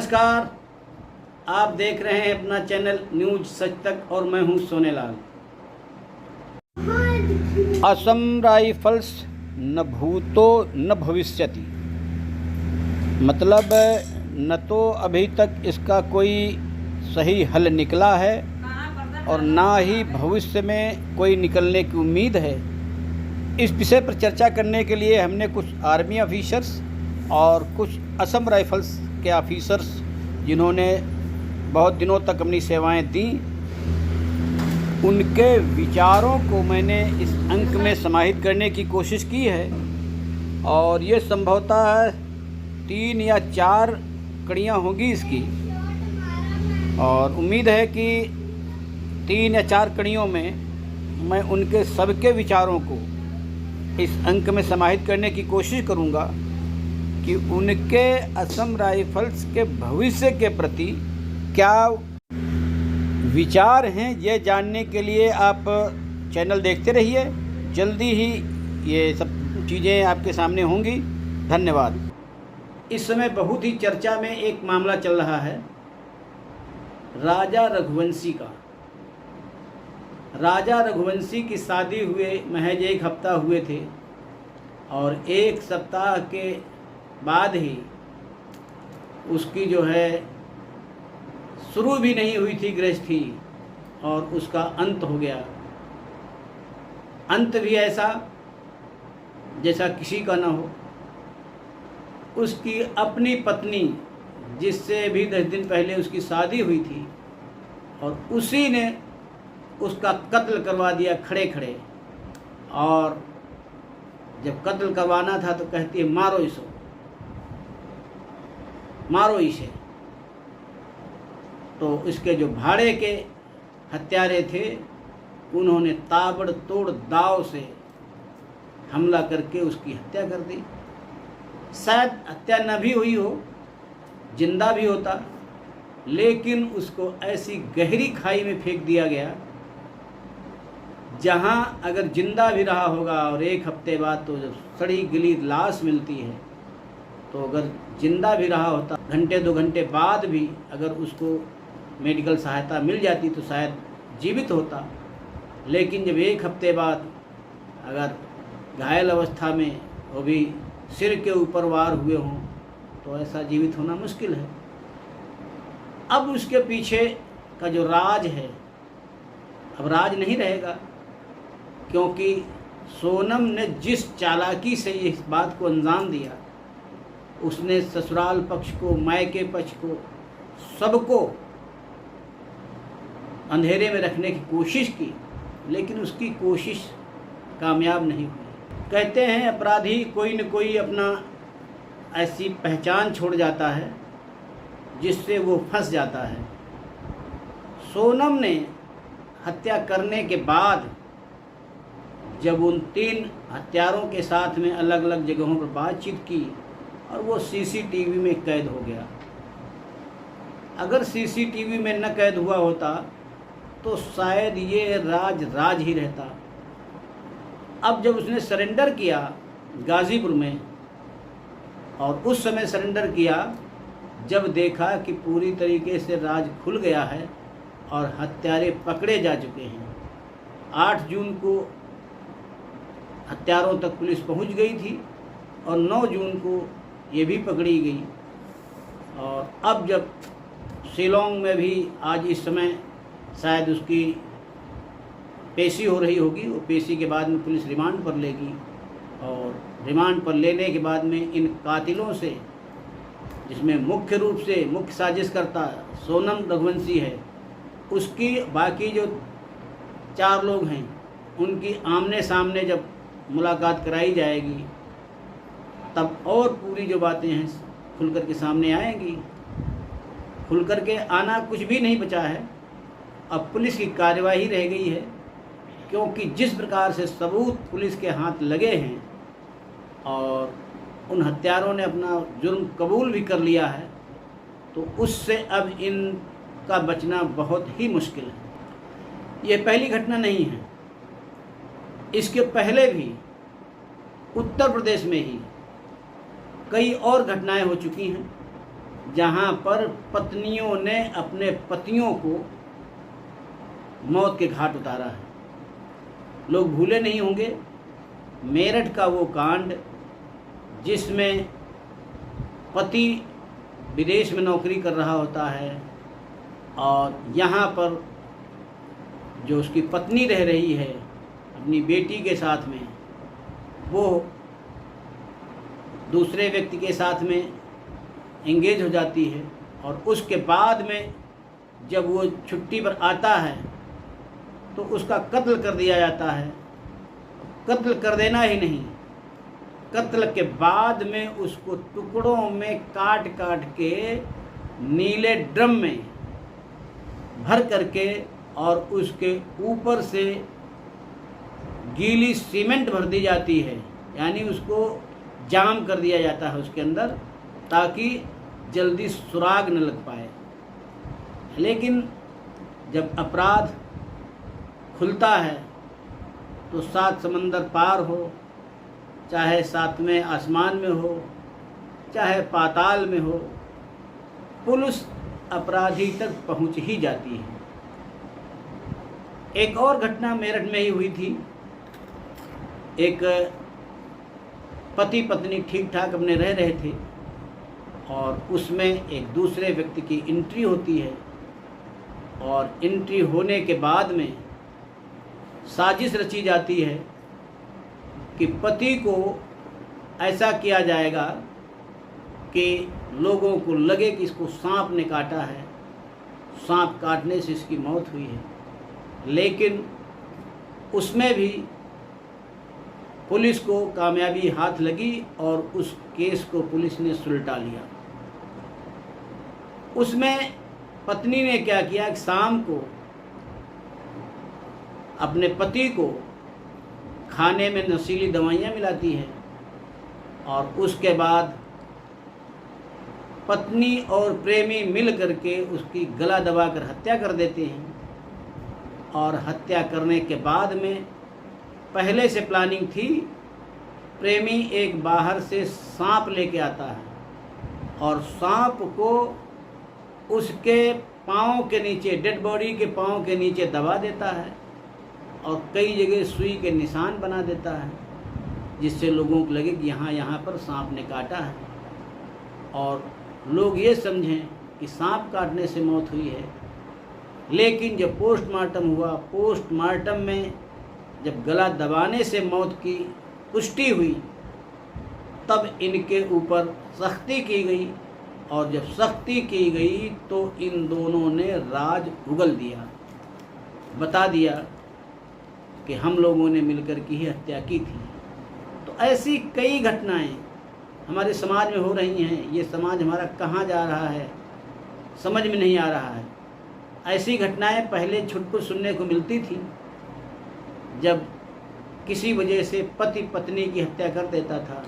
नमस्कार, आप देख रहे हैं अपना चैनल न्यूज सच तक और मैं हूं सोनेलाल। असम राइफल्स न भूतो न भविष्यति, मतलब न तो अभी तक इसका कोई सही हल निकला है और ना ही भविष्य में कोई निकलने की उम्मीद है। इस विषय पर चर्चा करने के लिए हमने कुछ आर्मी ऑफिसर्स और कुछ असम राइफल्स के ऑफिसर्स जिन्होंने बहुत दिनों तक अपनी सेवाएं दी, उनके विचारों को मैंने इस अंक में समाहित करने की कोशिश की है और ये संभवतः 3 या 4 कड़ियाँ होंगी इसकी, और उम्मीद है कि 3 या 4 कड़ियों में मैं उनके सबके विचारों को इस अंक में समाहित करने की कोशिश करूँगा कि उनके असम राइफल्स के भविष्य के प्रति क्या विचार हैं। ये जानने के लिए आप चैनल देखते रहिए, जल्दी ही ये सब चीज़ें आपके सामने होंगी। धन्यवाद। इस समय बहुत ही चर्चा में एक मामला चल रहा है राजा रघुवंशी का। राजा रघुवंशी की शादी हुए महज 1 हफ्ता हुए थे और 1 सप्ताह के बाद ही उसकी जो है शुरू भी नहीं हुई थी गृहस्थी और उसका अंत हो गया। अंत भी ऐसा जैसा किसी का ना हो। उसकी अपनी पत्नी, जिससे भी 10 दिन पहले उसकी शादी हुई थी, और उसी ने उसका कत्ल करवा दिया खड़े खड़े। और जब कत्ल करवाना था तो कहती है मारो इसको, मारो इसे। तो इसके जो भाड़े के हत्यारे थे उन्होंने ताबड़तोड़ दाव से हमला करके उसकी हत्या कर दी। शायद हत्या न भी हुई हो, जिंदा भी होता, लेकिन उसको ऐसी गहरी खाई में फेंक दिया गया जहां अगर जिंदा भी रहा होगा और 1 हफ्ते बाद तो जब सड़ी गली लाश मिलती है, तो अगर जिंदा भी रहा होता, घंटे 2 घंटे बाद भी अगर उसको मेडिकल सहायता मिल जाती तो शायद जीवित होता। लेकिन जब 1 हफ्ते बाद अगर घायल अवस्था में, वो भी सिर के ऊपर वार हुए हों, तो ऐसा जीवित होना मुश्किल है। अब उसके पीछे का जो राज है, अब राज नहीं रहेगा, क्योंकि सोनम ने जिस चालाकी से इस बात को अंजाम दिया, उसने ससुराल पक्ष को, मायके पक्ष को, सबको अंधेरे में रखने की कोशिश की, लेकिन उसकी कोशिश कामयाब नहीं हुई। कहते हैं अपराधी कोई न कोई अपना ऐसी पहचान छोड़ जाता है जिससे वो फंस जाता है। सोनम ने हत्या करने के बाद जब उन 3 हत्यारों के साथ में अलग अलग जगहों पर बातचीत की और वो सीसीटीवी में कैद हो गया। अगर सीसीटीवी में न कैद हुआ होता तो शायद ये राज ही रहता। अब जब उसने सरेंडर किया गाज़ीपुर में, और उस समय सरेंडर किया जब देखा कि पूरी तरीके से राज खुल गया है और हत्यारे पकड़े जा चुके हैं। 8 जून को हत्यारों तक पुलिस पहुंच गई थी और 9 जून को ये भी पकड़ी गई। और अब जब शिलोंग में भी आज इस समय शायद उसकी पेशी हो रही होगी, वो पेशी के बाद में पुलिस रिमांड पर लेगी, और रिमांड पर लेने के बाद में इन कातिलों से, जिसमें मुख्य रूप से मुख्य साजिशकर्ता सोनम रघुवंशी है, उसकी बाकी जो 4 लोग हैं उनकी आमने सामने जब मुलाकात कराई जाएगी, तब और पूरी जो बातें हैं खुल कर के सामने आएंगी। खुल कर के आना कुछ भी नहीं बचा है, अब पुलिस की कार्यवाही रह गई है, क्योंकि जिस प्रकार से सबूत पुलिस के हाथ लगे हैं और उन हत्यारों ने अपना जुर्म कबूल भी कर लिया है, तो उससे अब इनका बचना बहुत ही मुश्किल है। ये पहली घटना नहीं है, इसके पहले भी उत्तर प्रदेश में ही कई और घटनाएं हो चुकी हैं जहाँ पर पत्नियों ने अपने पतियों को मौत के घाट उतारा है। लोग भूले नहीं होंगे मेरठ का वो कांड जिसमें पति विदेश में नौकरी कर रहा होता है और यहाँ पर जो उसकी पत्नी रह रही है अपनी बेटी के साथ में, वो दूसरे व्यक्ति के साथ में एंगेज हो जाती है और उसके बाद में जब वो छुट्टी पर आता है तो उसका कत्ल कर दिया जाता है। कत्ल कर देना ही नहीं, कत्ल के बाद में उसको टुकड़ों में काट काट के नीले ड्रम में भर करके और उसके ऊपर से गीली सीमेंट भर दी जाती है, यानी उसको जाम कर दिया जाता है उसके अंदर ताकि जल्दी सुराग न लग पाए। लेकिन जब अपराध खुलता है तो सात समंदर पार हो, चाहे सातवें आसमान में हो, चाहे पाताल में हो, पुलिस अपराधी तक पहुंच ही जाती है। एक और घटना मेरठ में ही हुई थी। एक पति पत्नी ठीक ठाक अपने रह रहे थे और उसमें एक दूसरे व्यक्ति की एंट्री होती है और एंट्री होने के बाद में साजिश रची जाती है कि पति को ऐसा किया जाएगा कि लोगों को लगे कि इसको सांप ने काटा है, सांप काटने से इसकी मौत हुई है। लेकिन उसमें भी पुलिस को कामयाबी हाथ लगी और उस केस को पुलिस ने सुलटा लिया। उसमें पत्नी ने क्या किया कि शाम को अपने पति को खाने में नशीली दवाइयाँ मिलाती है और उसके बाद पत्नी और प्रेमी मिल करके उसकी गला दबाकर हत्या कर देते हैं। और हत्या करने के बाद में पहले से प्लानिंग थी, प्रेमी एक बाहर से सांप लेके आता है और सांप को उसके पाँव के नीचे, डेड बॉडी के पाँव के नीचे दबा देता है और कई जगह सुई के निशान बना देता है जिससे लोगों को लगे कि यहाँ पर सांप ने काटा है और लोग ये समझें कि सांप काटने से मौत हुई है। लेकिन जब पोस्टमार्टम हुआ, पोस्टमार्टम में जब गला दबाने से मौत की पुष्टि हुई तब इनके ऊपर सख्ती की गई और जब सख्ती की गई तो इन दोनों ने राज उगल दिया, बता दिया कि हम लोगों ने मिलकर की ही हत्या की थी। तो ऐसी कई घटनाएं हमारे समाज में हो रही हैं। ये समाज हमारा कहाँ जा रहा है समझ में नहीं आ रहा है। ऐसी घटनाएं पहले छुटपुट सुनने को मिलती थी, जब किसी वजह से पति पत्नी की हत्या कर देता था,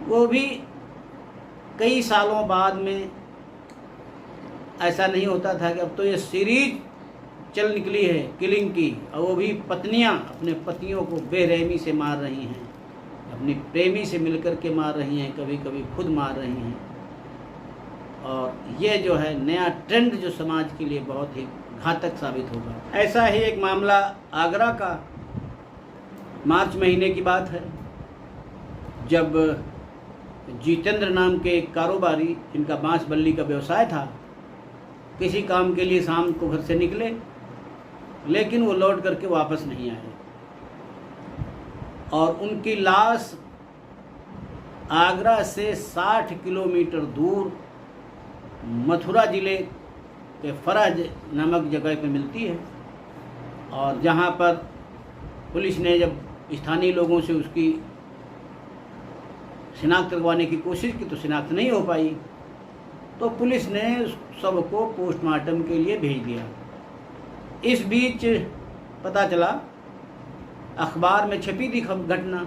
वो भी कई सालों बाद में। ऐसा नहीं होता था कि अब तो ये सीरीज चल निकली है किलिंग की और वो भी पत्नियां अपने पतियों को बेरहमी से मार रही हैं, अपनी प्रेमी से मिलकर के मार रही हैं, कभी कभी खुद मार रही हैं। और ये जो है नया ट्रेंड जो समाज के लिए बहुत ही घातक साबित होगा। ऐसा ही एक मामला आगरा का मार्च महीने की बात है, जब जितेंद्र नाम के एक कारोबारी, इनका बांस बल्ली का व्यवसाय था, किसी काम के लिए शाम को घर से निकले लेकिन वो लौट करके वापस नहीं आए और उनकी लाश आगरा से 60 किलोमीटर दूर मथुरा ज़िले के फरज नामक जगह पर मिलती है। और जहाँ पर पुलिस ने जब स्थानीय लोगों से उसकी शिनाख्त करवाने की कोशिश की तो शिनाख्त नहीं हो पाई, तो पुलिस ने सबको पोस्टमार्टम के लिए भेज दिया। इस बीच पता चला, अखबार में छपी थी घटना,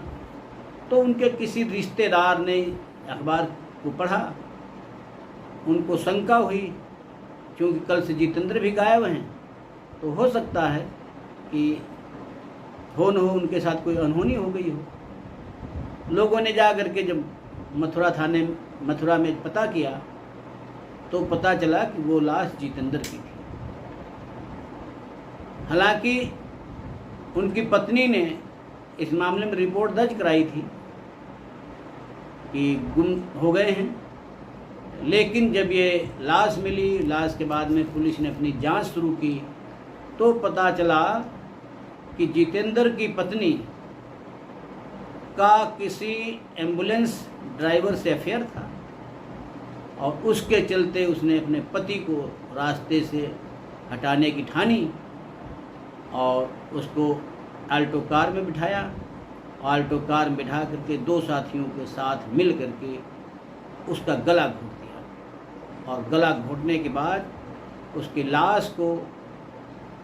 तो उनके किसी रिश्तेदार ने अखबार को पढ़ा, उनको शंका हुई क्योंकि कल से जितेंद्र भी गायब हैं, तो हो सकता है कि हो न हो उनके साथ कोई अनहोनी हो गई हो। लोगों ने जा कर के जब मथुरा में पता किया तो पता चला कि वो लाश जितेंद्र की थी। हालांकि उनकी पत्नी ने इस मामले में रिपोर्ट दर्ज कराई थी कि गुम हो गए हैं, लेकिन जब ये लाश मिली, लाश के बाद में पुलिस ने अपनी जांच शुरू की तो पता चला कि जितेंद्र की पत्नी का किसी एम्बुलेंस ड्राइवर से अफेयर था और उसके चलते उसने अपने पति को रास्ते से हटाने की ठानी और उसको आल्टो कार में बिठाया। आल्टो कार में बिठा करके 2 साथियों के साथ मिल करके उसका गला घोट दिया और गला घोटने के बाद उसकी लाश को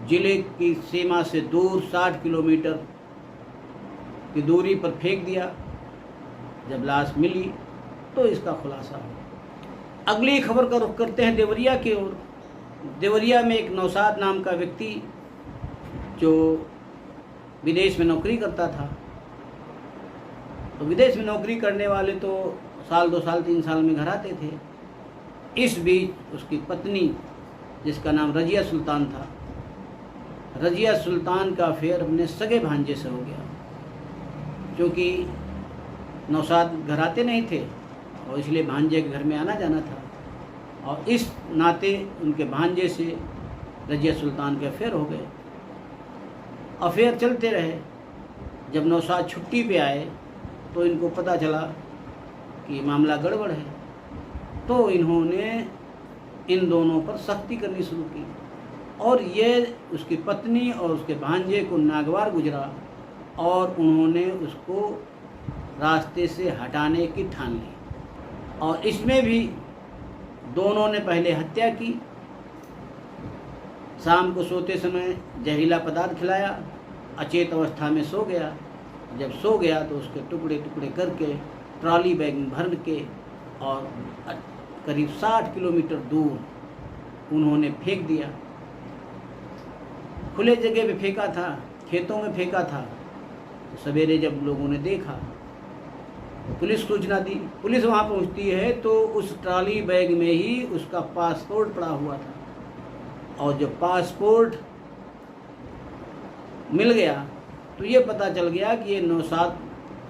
जिले की सीमा से दूर 60 किलोमीटर की दूरी पर फेंक दिया। जब लाश मिली तो इसका खुलासा हुआ। अगली खबर का रुख करते हैं देवरिया की ओर। देवरिया में एक नौशाद नाम का व्यक्ति जो विदेश में नौकरी करता था, तो विदेश में नौकरी करने वाले तो साल 2 साल 3 साल में घर आते थे। इस बीच उसकी पत्नी जिसका नाम रजिया सुल्तान था, रजिया सुल्तान का अफेयर अपने सगे भांजे से हो गया, क्योंकि नौशाद घर आते नहीं थे और इसलिए भांजे के घर में आना जाना था और इस नाते उनके भांजे से रजिया सुल्तान के अफेयर हो गए। अफेयर चलते रहे। जब नौशाद छुट्टी पे आए तो इनको पता चला कि मामला गड़बड़ है, तो इन्होंने इन दोनों पर सख्ती करनी शुरू की और ये उसकी पत्नी और उसके भांजे को नागवार गुजरा और उन्होंने उसको रास्ते से हटाने की ठान ली। और इसमें भी दोनों ने पहले हत्या की। शाम को सोते समय जहरीला पदार्थ खिलाया, अचेत अवस्था में सो गया। जब सो गया तो उसके टुकड़े टुकड़े करके ट्रॉली बैग में भर के और करीब 60 किलोमीटर दूर उन्होंने फेंक दिया। खुले जगह पे फेंका था, खेतों में फेंका था। तो सवेरे जब लोगों ने देखा तो पुलिस सूचना दी। पुलिस वहाँ पहुँचती है तो उस ट्रॉली बैग में ही उसका पासपोर्ट पड़ा हुआ था और जब पासपोर्ट मिल गया तो ये पता चल गया कि ये नौशाद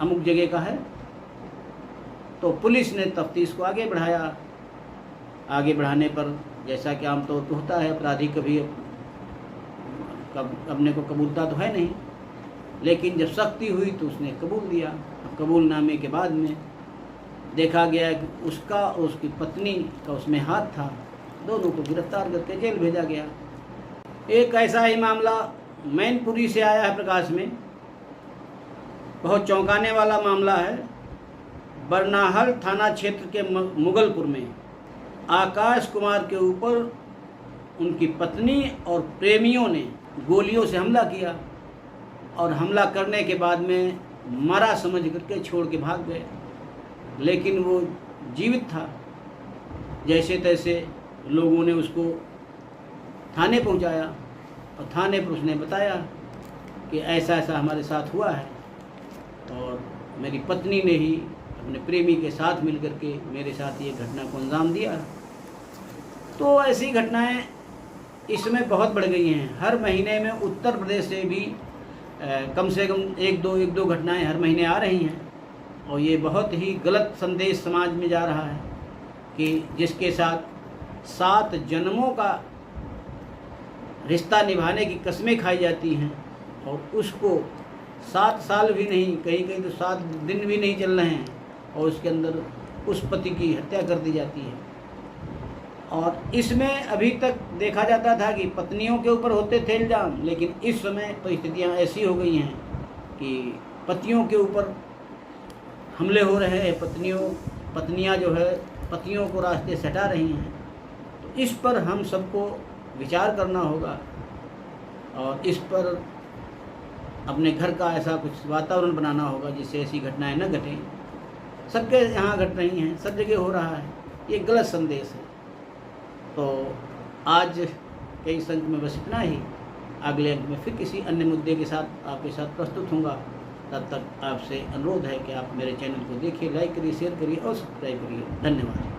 अमुक जगह का है। तो पुलिस ने तफ्तीश को आगे बढ़ाया। आगे बढ़ाने पर जैसा कि आमतौर पर होता है, अपराधी कभी अपने को कबूलता तो है नहीं, लेकिन जब सख्ती हुई तो उसने कबूल दिया। कबूलनामे के बाद में देखा गया कि उसका और उसकी पत्नी का उसमें हाथ था। दोनों को गिरफ्तार करके जेल भेजा गया। एक ऐसा ही मामला मैनपुरी से आया है प्रकाश में। बहुत चौंकाने वाला मामला है। बरनाहल थाना क्षेत्र के मुगलपुर में आकाश कुमार के ऊपर उनकी पत्नी और प्रेमियों ने गोलियों से हमला किया और हमला करने के बाद में मरा समझ करके छोड़ के भाग गए, लेकिन वो जीवित था। जैसे तैसे लोगों ने उसको थाने पहुंचाया और थाने पर उसने बताया कि ऐसा ऐसा हमारे साथ हुआ है और मेरी पत्नी ने ही अपने प्रेमी के साथ मिलकर के मेरे साथ ये घटना को अंजाम दिया। तो ऐसी घटनाएं इस समय बहुत बढ़ गई हैं। हर महीने में उत्तर प्रदेश से भी कम से कम एक दो घटनाएं हर महीने आ रही हैं और ये बहुत ही गलत संदेश समाज में जा रहा है कि जिसके साथ 7 जन्मों का रिश्ता निभाने की कस्में खाई जाती हैं और उसको 7 साल भी नहीं, कहीं कहीं तो 7 दिन भी नहीं चल रहे हैं और उसके अंदर उस पति की हत्या कर दी जाती है। और इसमें अभी तक देखा जाता था कि पत्नियों के ऊपर होते थे इल्ज़ाम, लेकिन इस समय परिस्थितियाँ ऐसी हो गई हैं कि पतियों के ऊपर हमले हो रहे हैं। पत्नियाँ जो है पतियों को रास्ते से हटा रही हैं। तो इस पर हम सबको विचार करना होगा और इस पर अपने घर का ऐसा कुछ वातावरण बनाना होगा जिससे ऐसी घटनाएं न घटें। सबके यहाँ घट रही हैं, सब जगह हो रहा है, ये गलत संदेश है। तो आज के इस अंक में बस इतना ही। अगले अंक में फिर किसी अन्य मुद्दे के साथ आपके साथ प्रस्तुत होऊंगा। तब तक आपसे अनुरोध है कि आप मेरे चैनल को देखिए, लाइक करिए, शेयर करिए और सब्सक्राइब करिए। धन्यवाद।